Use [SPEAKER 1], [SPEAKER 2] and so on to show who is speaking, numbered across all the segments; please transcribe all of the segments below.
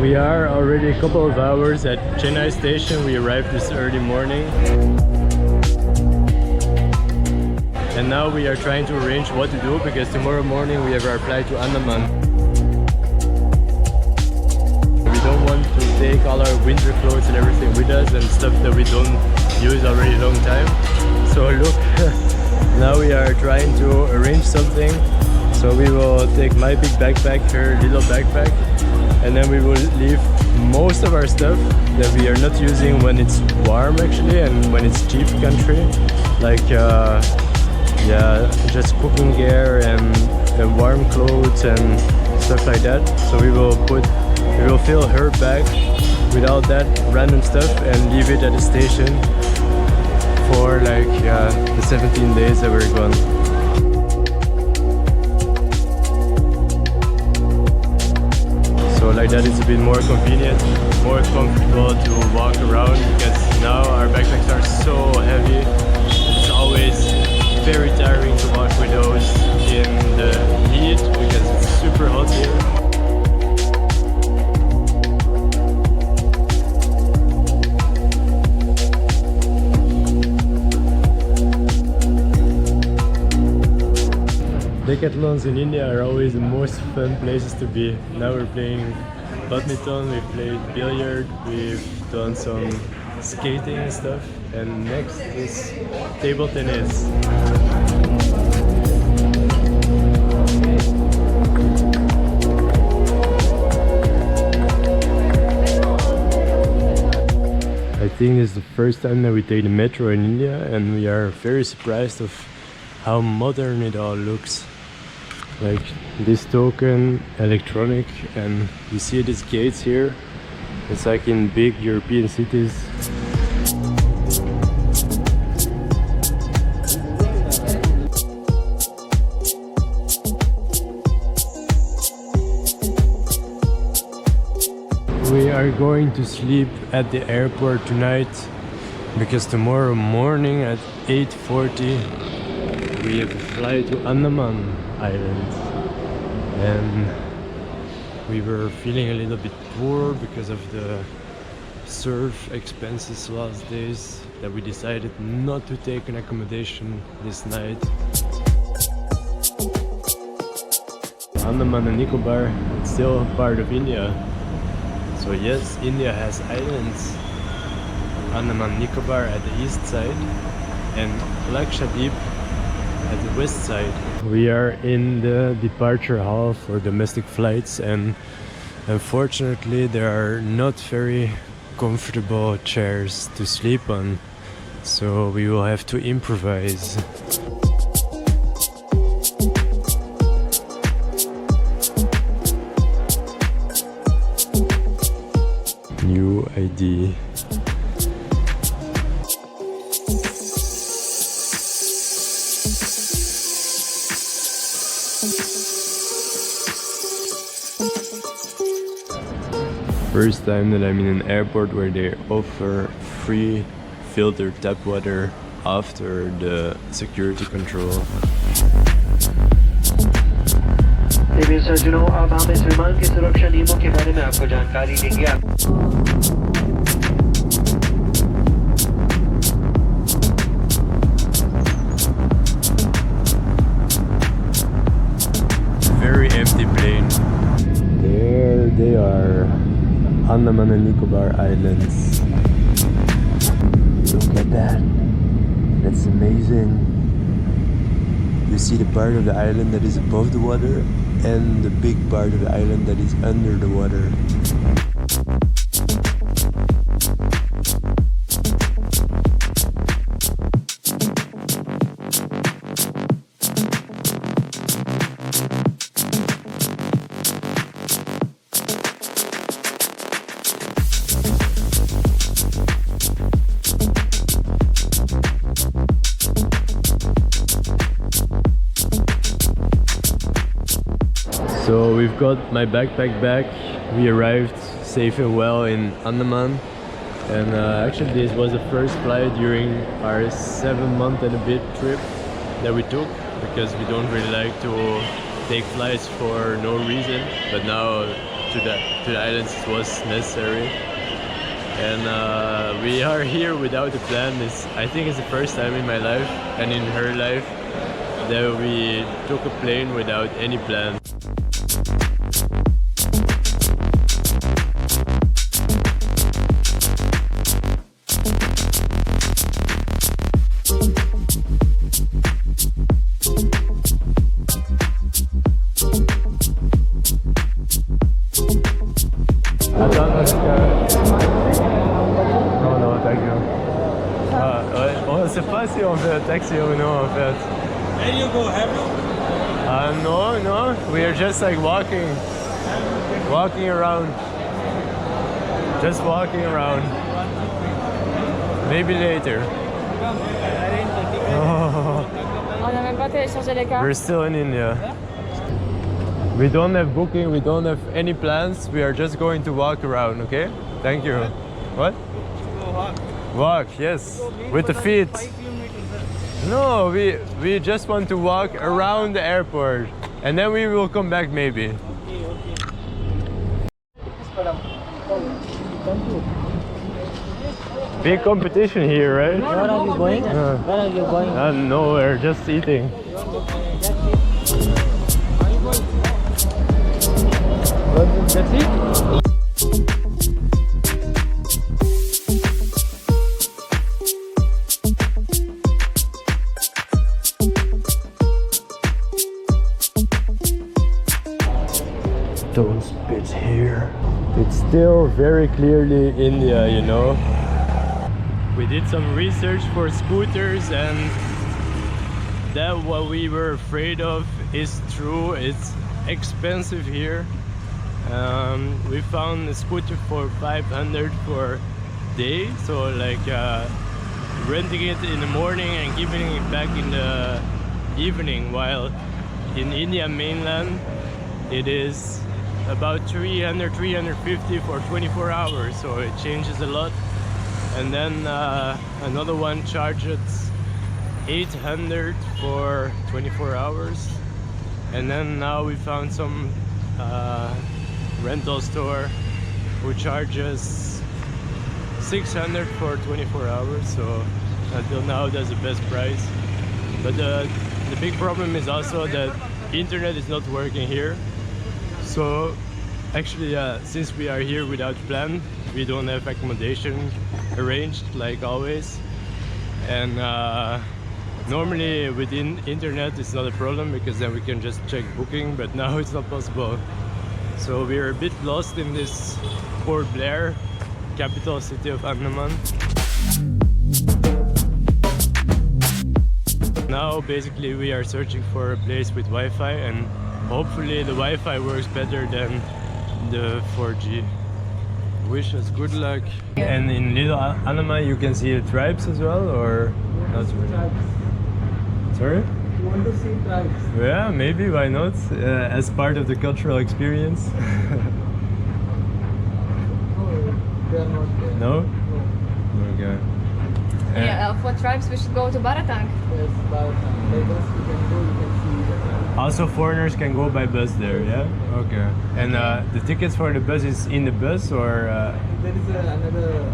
[SPEAKER 1] We are already a couple of hours at Chennai station. We arrived this early morning. And now we are trying to arrange what to do because tomorrow morning we have our flight to Andaman. We don't want to take all our winter clothes and everything with us and stuff that we don't use already a long time. So look, now we are trying to arrange something. So we will take my big backpack, her little backpack, and then we will leave most of our stuff that we are not using when it's warm actually and when it's cheap country, like yeah, just cooking gear and warm clothes and stuff like that. So we will fill her bag with all that random stuff and leave it at the station for like the 17 days that we're gone. So like that it's a bit more convenient, more comfortable to walk around because now our backpacks are so heavy. It's always very tiring to walk with those in the heat because it's super hot here. Decathlons in India are always the most fun places to be. Now we're playing badminton, we've played billiard, we've done some skating and stuff, and next is table tennis. I think this is the first time that we take the metro in India, and we are very surprised of how modern it all looks. Like this token, electronic, and you see these gates here. It's like in big European cities. We are going to sleep at the airport tonight because tomorrow morning at 8:40 we have a flight to Andaman Island, and we were feeling a little bit poor because of the surf expenses last days that we decided not to take an accommodation this night. Andaman and Nicobar, it's still part of India. So yes, India has islands. Andaman Nicobar at the east side and Lakshadweep at the west side. We are in the departure hall for domestic flights, and unfortunately there are not very comfortable chairs to sleep on, so we will have to improvise. New ID. First time that I'm in an airport where they offer free filtered tap water after the security control.
[SPEAKER 2] अब हम इस विमान के सुरक्षा नियमों के बारे में आपको जानकारी देंगे।
[SPEAKER 1] Very empty plane. There they are, Andaman and Nicobar Islands. Look at that. That's amazing. You see the part of the island that is above the water and the big part of the island that is under the water. So we've got my backpack back. We arrived safe and well in Andaman, and actually this was the first flight during our 7-month and a bit trip that we took, because we don't really like to take flights for no reason. But now to the islands was necessary. And we are here without a plan. I think it's the first time in my life and in her life that we took a plane without any plan. On ne sait pas si on fait un taxi ou non en fait.
[SPEAKER 3] Where you go, have you?
[SPEAKER 1] No, we are just like walking around. Just walking around. Maybe later.
[SPEAKER 4] On n'a même pas téléchargé les cartes.
[SPEAKER 1] We're still in India. We don't have booking, we don't have any plans. We are just going to walk around, okay? Thank you. What? Walk, yes. With the feet. No, we just want to walk around the airport. And then we will come back maybe. Big competition here, right?
[SPEAKER 5] Where are you going? Where are you going?
[SPEAKER 1] Nowhere, just eating.
[SPEAKER 5] That's it?
[SPEAKER 1] Those bits here. It's still very clearly India, you know. We did some research for scooters and that what we were afraid of is true. It's expensive here. We found a scooter for 500 for day, so like renting it in the morning and giving it back in the evening, while in India mainland it is about 300-350 for 24 hours, so it changes a lot. And then another one charges 800 for 24 hours. And then now we found some rental store who charges 600 for 24 hours, so until now that's the best price. But the big problem is also that internet is not working here. So actually since we are here without plan, we don't have accommodation arranged like always. And normally within internet it's not a problem because then we can just check booking, but now it's not possible. So we're a bit lost in this Port Blair, capital city of Andaman. Now basically we are searching for a place with Wi-Fi, and hopefully the Wi-Fi works better than the 4G. Wish us good luck. And in Little Andaman you can see the tribes as well, or not really? Sorry?
[SPEAKER 5] You want to see tribes?
[SPEAKER 1] Yeah, maybe, why not? As part of the cultural experience.
[SPEAKER 5] No, they are not there.
[SPEAKER 1] No?
[SPEAKER 5] No.
[SPEAKER 1] Okay.
[SPEAKER 4] Yeah, for tribes we should go to Baratang.
[SPEAKER 5] Yes, but by bus you can go, you can see the tribes.
[SPEAKER 1] Also foreigners can go by bus there, yeah? Okay. And the tickets for the bus is in the bus, or?
[SPEAKER 5] There is another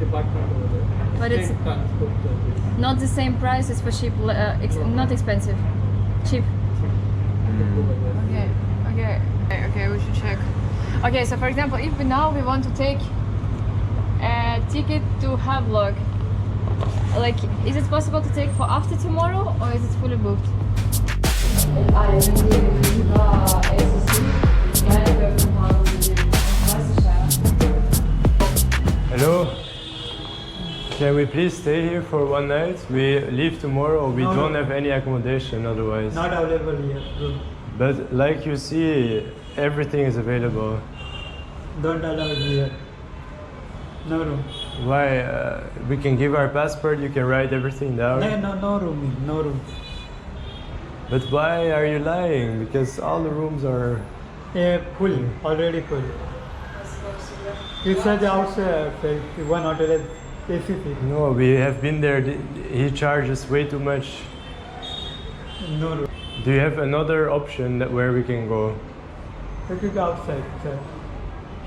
[SPEAKER 5] department over there.
[SPEAKER 4] But it's
[SPEAKER 5] State transport service.
[SPEAKER 4] not the same price as for cheap, not expensive. Cheap.
[SPEAKER 5] You can go by bus.
[SPEAKER 4] Okay, we should check. Okay, so for example, if we now we want to take a ticket to Havelock, like, is it possible to take for after tomorrow, or is it fully booked?
[SPEAKER 1] Hello? Can we please stay here for one night? We leave tomorrow, we
[SPEAKER 3] No,
[SPEAKER 1] don't
[SPEAKER 3] no.
[SPEAKER 1] have any accommodation otherwise.
[SPEAKER 3] Not available here.
[SPEAKER 1] But like you see, everything is available.
[SPEAKER 3] Don't allow here. No room.
[SPEAKER 1] Why? We can give our passport, you can write everything down.
[SPEAKER 3] No room. No room.
[SPEAKER 1] But why are you lying? Because all the rooms are...
[SPEAKER 3] Yeah, full. Already full. You said outside one hotel is AC.
[SPEAKER 1] No, we have been there, he charges way too much.
[SPEAKER 3] No room.
[SPEAKER 1] Do you have another option where we can go?
[SPEAKER 3] You can go outside, sir.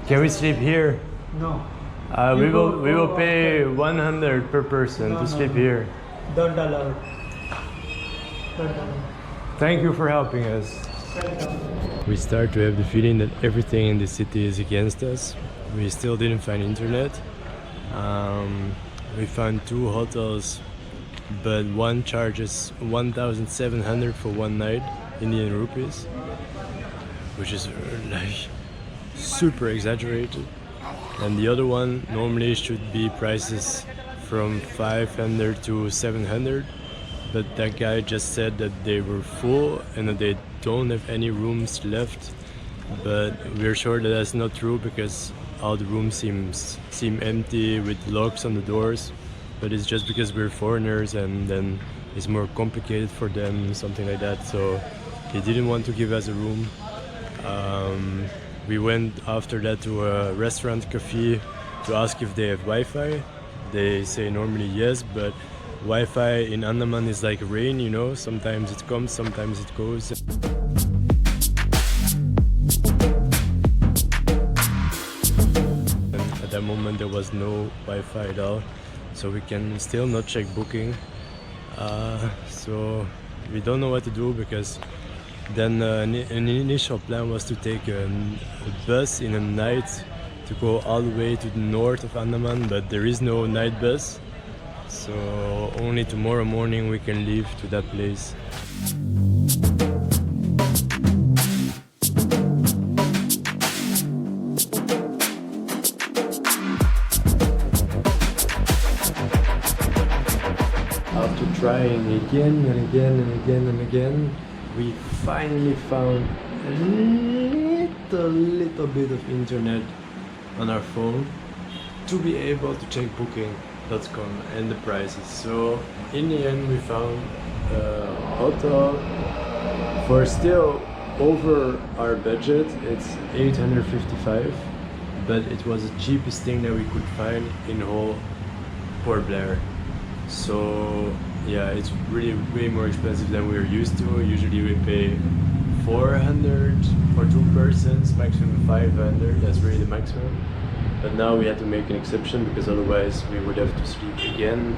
[SPEAKER 1] Can we sleep here?
[SPEAKER 3] No.
[SPEAKER 1] We
[SPEAKER 3] You
[SPEAKER 1] will
[SPEAKER 3] go
[SPEAKER 1] pay
[SPEAKER 3] outside.
[SPEAKER 1] 100 per person
[SPEAKER 3] No,
[SPEAKER 1] to
[SPEAKER 3] no,
[SPEAKER 1] sleep
[SPEAKER 3] no.
[SPEAKER 1] here.
[SPEAKER 3] Don't allow it. Don't allow.
[SPEAKER 1] Thank you for helping us.
[SPEAKER 3] Welcome.
[SPEAKER 1] We start to have the feeling that everything in the city is against us. We still didn't find internet. We found 2 hotels, but one charges 1,700 for one night, Indian rupees, which is like super exaggerated. And the other one normally should be prices from 500 to 700, but that guy just said that they were full and that they don't have any rooms left. But we're sure that that's not true because all the rooms seem empty with locks on the doors. But it's just because we're foreigners and then it's more complicated for them, something like that. So he didn't want to give us a room. We went after that to a restaurant cafe to ask if they have Wi-Fi. They say normally yes, but Wi-Fi in Andaman is like rain, you know, sometimes it comes, sometimes it goes. And at that moment there was no Wi-Fi at all, so we can still not check booking. So we don't know what to do because then an initial plan was to take a bus in the night to go all the way to the north of Andaman, but there is no night bus. So only tomorrow morning we can leave to that place. After trying again and again and again and again, we finally found a little bit of internet on our phone to be able to check booking.com and the prices. So in the end we found a hotel for still over our budget. It's 855, but it was the cheapest thing that we could find in whole Port Blair. So yeah, it's really way more expensive than we're used to. Usually we pay 400 for 2 persons, maximum 500, that's really the maximum. But now we had to make an exception because otherwise we would have to sleep again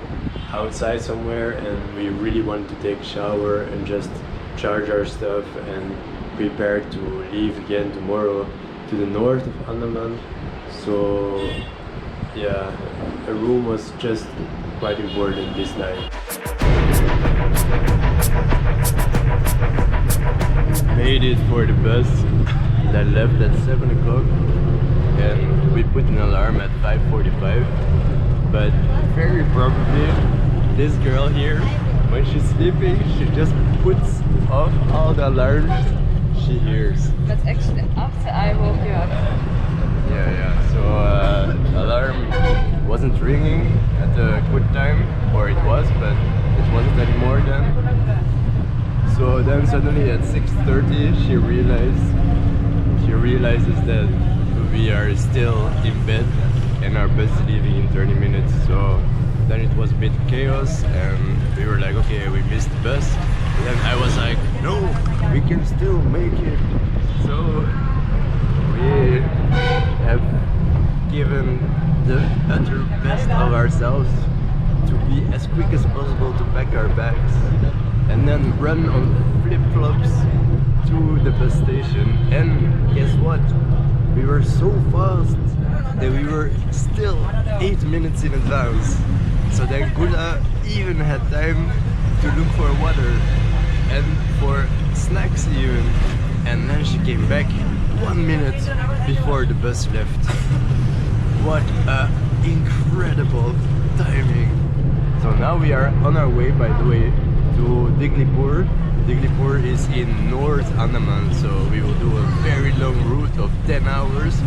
[SPEAKER 1] outside somewhere, and we really wanted to take a shower and just charge our stuff and prepare to leave again tomorrow to the north of Andaman. So yeah, a room was just quite important this night. Made it for the bus that left at 7 o'clock, and we put an alarm at 5:45, but very probably this girl here, when she's sleeping, she just puts off all the alarms she hears.
[SPEAKER 4] But actually after I woke you up.
[SPEAKER 1] Yeah, so alarm wasn't ringing at a good time, or it was, but it wasn't anymore then. So then suddenly at 6:30 she realizes that we are still in bed and our bus is leaving in 30 minutes. So then it was a bit chaos and we were like, okay, we missed the bus. And then I was like, no, we can still make it. So we have given the utter best of ourselves to be as quick as possible to pack our bags and then run on flip-flops to the bus station. And guess what? We were so fast that we were still 8 minutes in advance. So then Gula even had time to look for water and for snacks even. And then she came back 1 minute before the bus left. What a incredible timing. So now we are on our way, by the way, to Diglipur. Diglipur is in North Andaman, so we will do a very long route of 10 hours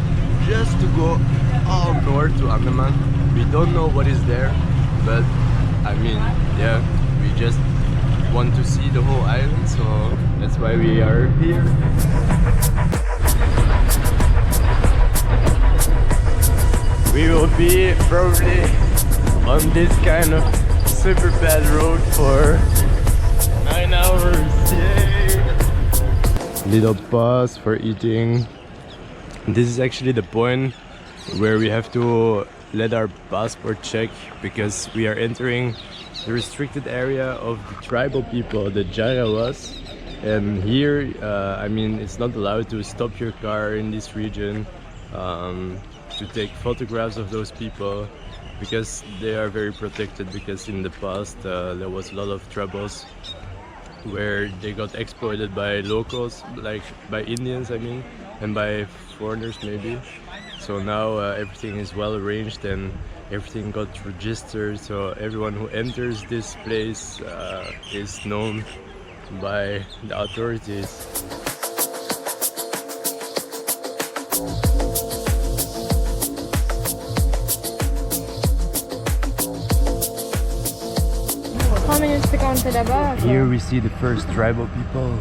[SPEAKER 1] just to go all north to Andaman. We don't know what is there, but I mean, yeah, we just want to see the whole island, so that's why we are here. We will be probably on this kind of super bad road for 9 hours, yay! Little pause for eating This is actually the point where we have to let our passport check because we are entering the restricted area of the tribal people, the Jarawas. And here, I mean, it's not allowed to stop your car in this region to take photographs of those people because they are very protected, because in the past there was a lot of troubles where they got exploited by locals, like by Indians I mean, and by foreigners maybe. So now everything is well arranged and everything got registered, so everyone who enters this place is known by the authorities. Here we see the first tribal people.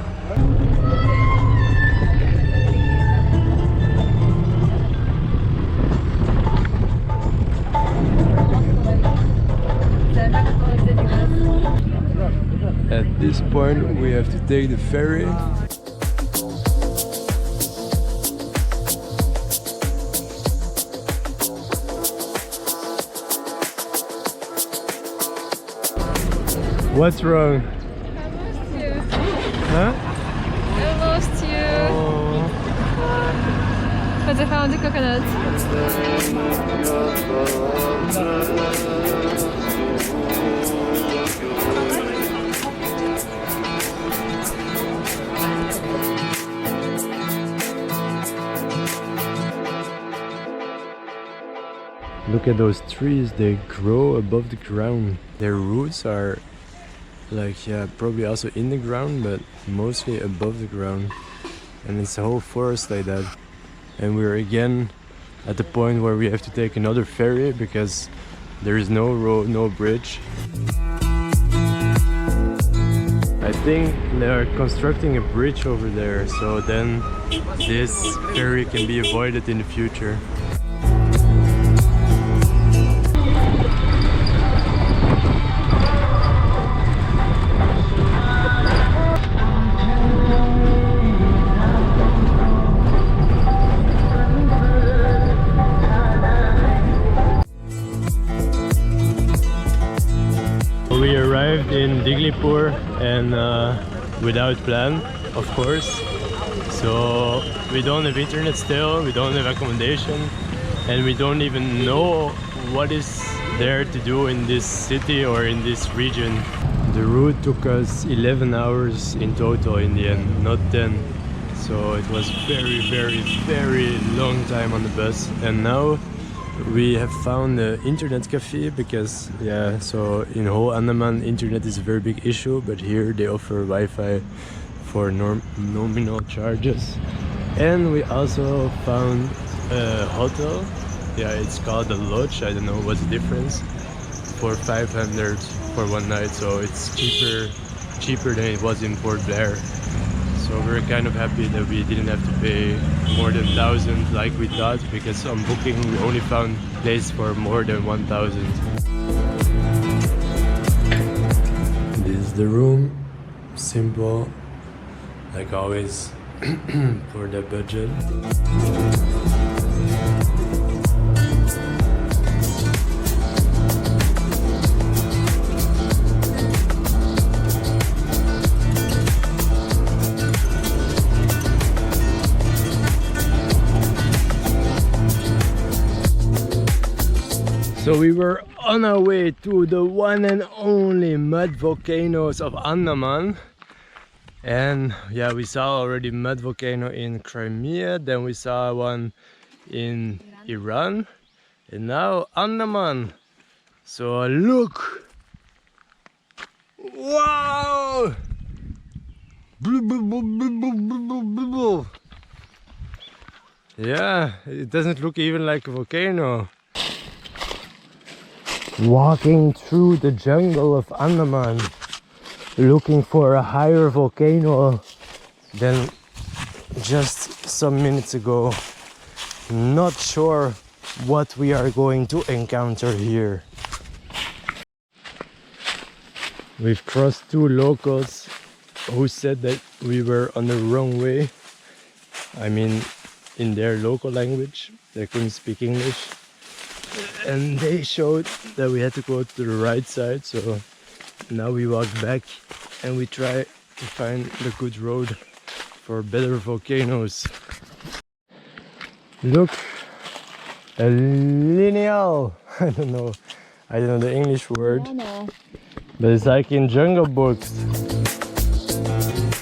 [SPEAKER 1] At this point we have to take the ferry. What's wrong?
[SPEAKER 4] I lost you.
[SPEAKER 1] Huh?
[SPEAKER 4] I lost you.
[SPEAKER 1] Oh.
[SPEAKER 4] Because I found the coconut.
[SPEAKER 1] Look at those trees, they grow above the ground. Their roots are like, yeah, probably also in the ground, but mostly above the ground. And it's a whole forest like that. And we're again at the point where we have to take another ferry because there is no road, no bridge. I think they are constructing a bridge over there, so then this ferry can be avoided in the future. We arrived in Diglipur and without plan, of course. So we don't have internet still, we don't have accommodation, and we don't even know what is there to do in this city or in this region. The route took us 11 hours in total in the end, not 10. So it was very long time on the bus. And now we have found the internet cafe because, yeah, so in whole Andaman internet is a very big issue, but here they offer Wi-Fi for nominal charges. And we also found a hotel, yeah, it's called a lodge, I don't know what's the difference, for 500 for one night, so it's cheaper than it was in Port Blair. So we're kind of happy that we didn't have to pay more than 1,000 like we thought, because on booking we only found place for more than 1,000. This is the room, simple, like always, for the budget. So we were on our way to the one and only mud volcanoes of Andaman. And yeah, we saw already mud volcano in Crimea, then we saw one in Iran, and now Andaman. So look! Wow! Yeah, it doesn't look even like a volcano. Walking through the jungle of Andaman, looking for a higher volcano than just some minutes ago. Not sure what we are going to encounter here. We've crossed two locals who said that we were on the wrong way. I mean, in their local language. They couldn't speak English. And they showed that we had to go to the right side, so now we walk back and we try to find the good road for better volcanoes. Look, a lineal. I don't know the English word, but it's like in Jungle Books.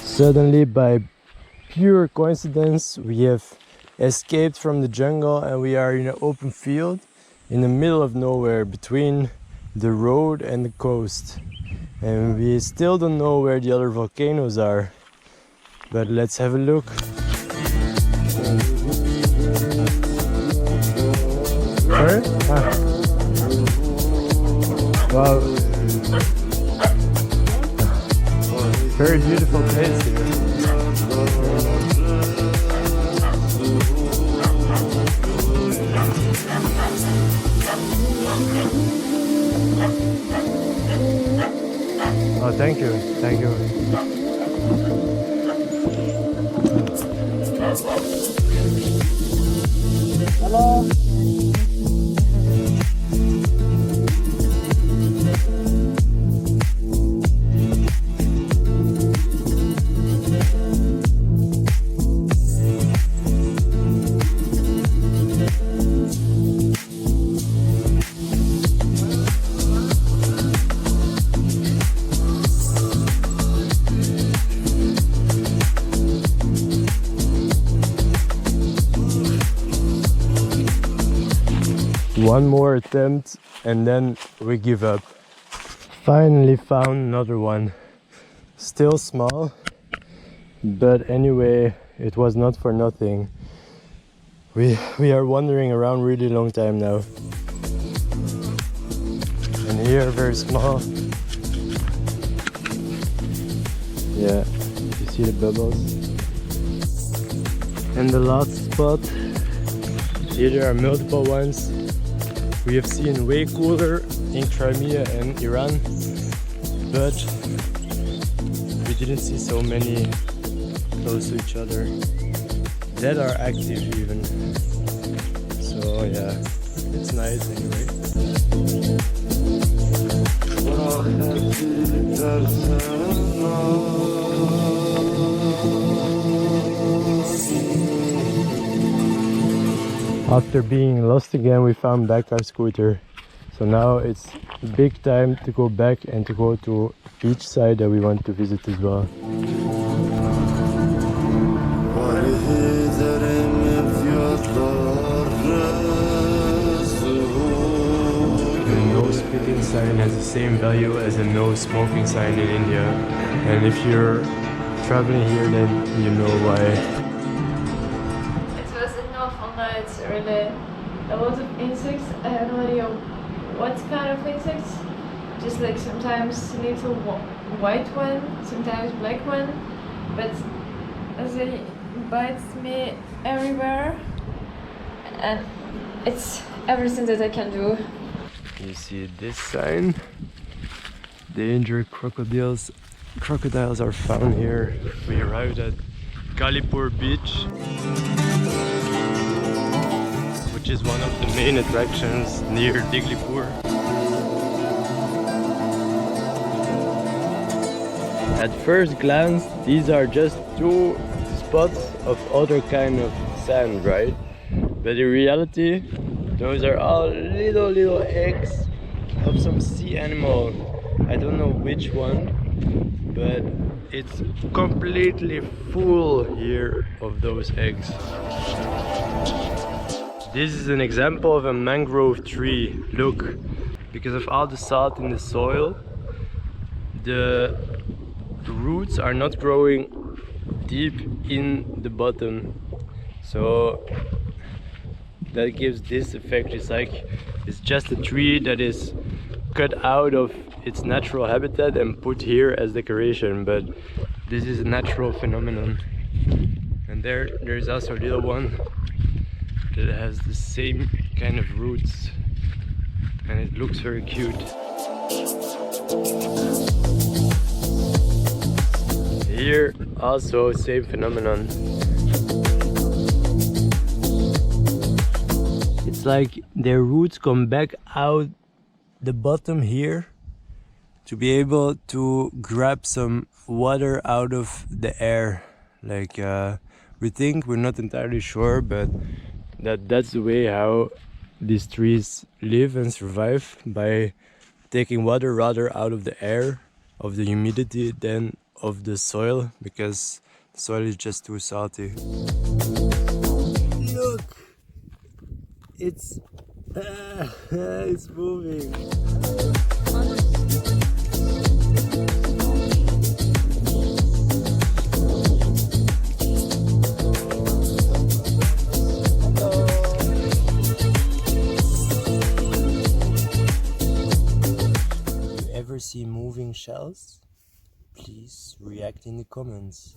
[SPEAKER 1] Suddenly, by pure coincidence, we have escaped from the jungle and we are in an open field in the middle of nowhere between the road and the coast. And we still don't know where the other volcanoes are, but let's have a look. Sorry? Ah. Wow. Very beautiful place here. Oh, thank you, thank you. Hello. One more attempt and then we give up. Finally found another one. Still small, but anyway, it was not for nothing. We are wandering around really long time now. And here, very small. Yeah, you see the bubbles. And the last spot. Here there are multiple ones. We have seen way cooler in Crimea and Iran, but we didn't see so many close to each other that are active even. So yeah, it's nice anyway. After being lost again, we found back our scooter. So now it's big time to go back and to go to beach side that we want to visit as well. The no spitting sign has the same value as a no smoking sign in India. And if you're traveling here, then you know why.
[SPEAKER 4] It's really a lot of insects. I have no idea what kind of insects. Just like sometimes little white one, sometimes black one, but they bite me everywhere, and it's everything that I can do.
[SPEAKER 1] You see this sign? Danger crocodiles. Crocodiles are found here. We arrived at Kalipur beach, which is one of the main attractions near Diglipur. At first glance, these are just two spots of other kind of sand, right? But in reality, those are all little eggs of some sea animal. I don't know which one, but it's completely full here of those eggs. This is an example of a mangrove tree. Look, because of all the salt in the soil, the roots are not growing deep in the bottom. So that gives this effect. It's like it's just a tree that is cut out of its natural habitat and put here as decoration, but this is a natural phenomenon. And there's also a little one that has the same kind of roots, and it looks very cute. Here also same phenomenon. it's like their roots come back out the bottom here to be able to grab some water out of the air. Like we think, we're not entirely sure, but that's the way how these trees live and survive, by taking water rather out of the air, of the humidity, than of the soil, because the soil is just too salty. Look, it's moving. Ever see moving shells? Please react in the comments.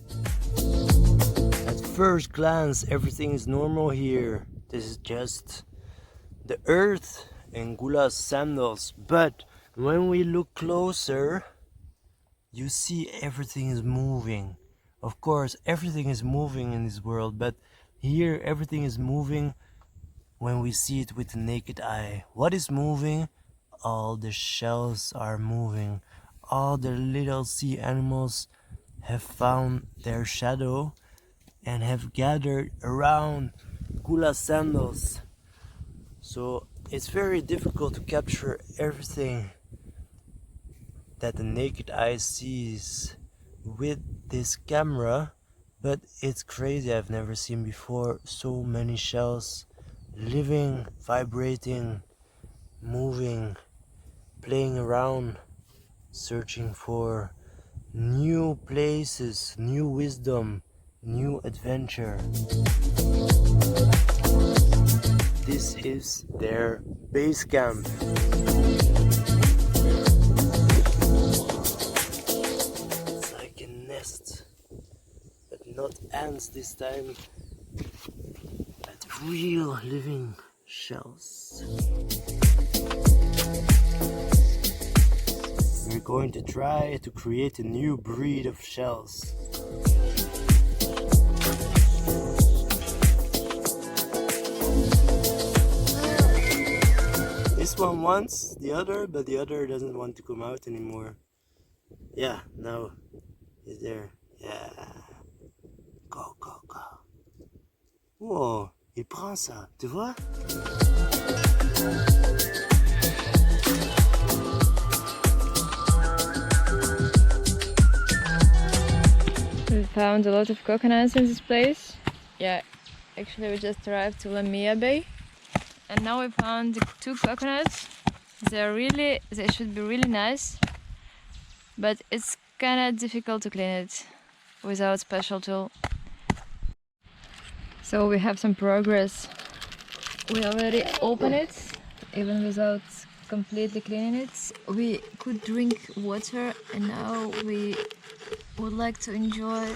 [SPEAKER 1] At first glance, everything is normal here. This is just the earth and Gula's sandals, but when we look closer, you see everything is moving. Of course, everything is moving in this world, but here everything is moving when we see it with the naked eye. What is moving? All the shells are moving. All the little sea animals have found their shadow and have gathered around Gula's sandals. So it's very difficult to capture everything that the naked eye sees with this camera, but it's crazy. I've never seen before so many shells living, vibrating, moving, playing around, searching for new places, new wisdom, new adventure. This is their base camp. It's like a nest, but not ants this time, but real living shells. We're going to try to create a new breed of shells. This one wants the other, but the other doesn't want to come out anymore. Yeah, now he's there. Yeah. Go, go, go. Oh, il prend ça, tu vois?
[SPEAKER 4] We found a lot of coconuts in this place. Yeah, actually we just arrived to Lamia Bay. And now we found 2 coconuts. They should be really nice. But it's kinda difficult to clean it without special tool. So we have some progress. We already opened it, even without completely cleaning it. We could drink water, and now we would like to enjoy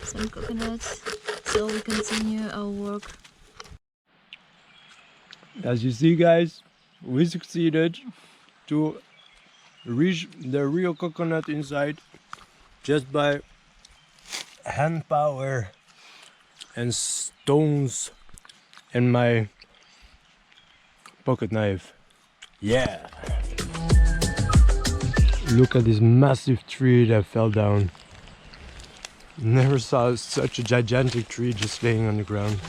[SPEAKER 4] some coconuts, so we continue our work.
[SPEAKER 1] As you see, guys, we succeeded to reach the real coconut inside just by hand power and stones and my pocket knife. Yeah! Look at this massive tree that fell down. Never saw such a gigantic tree just laying on the ground.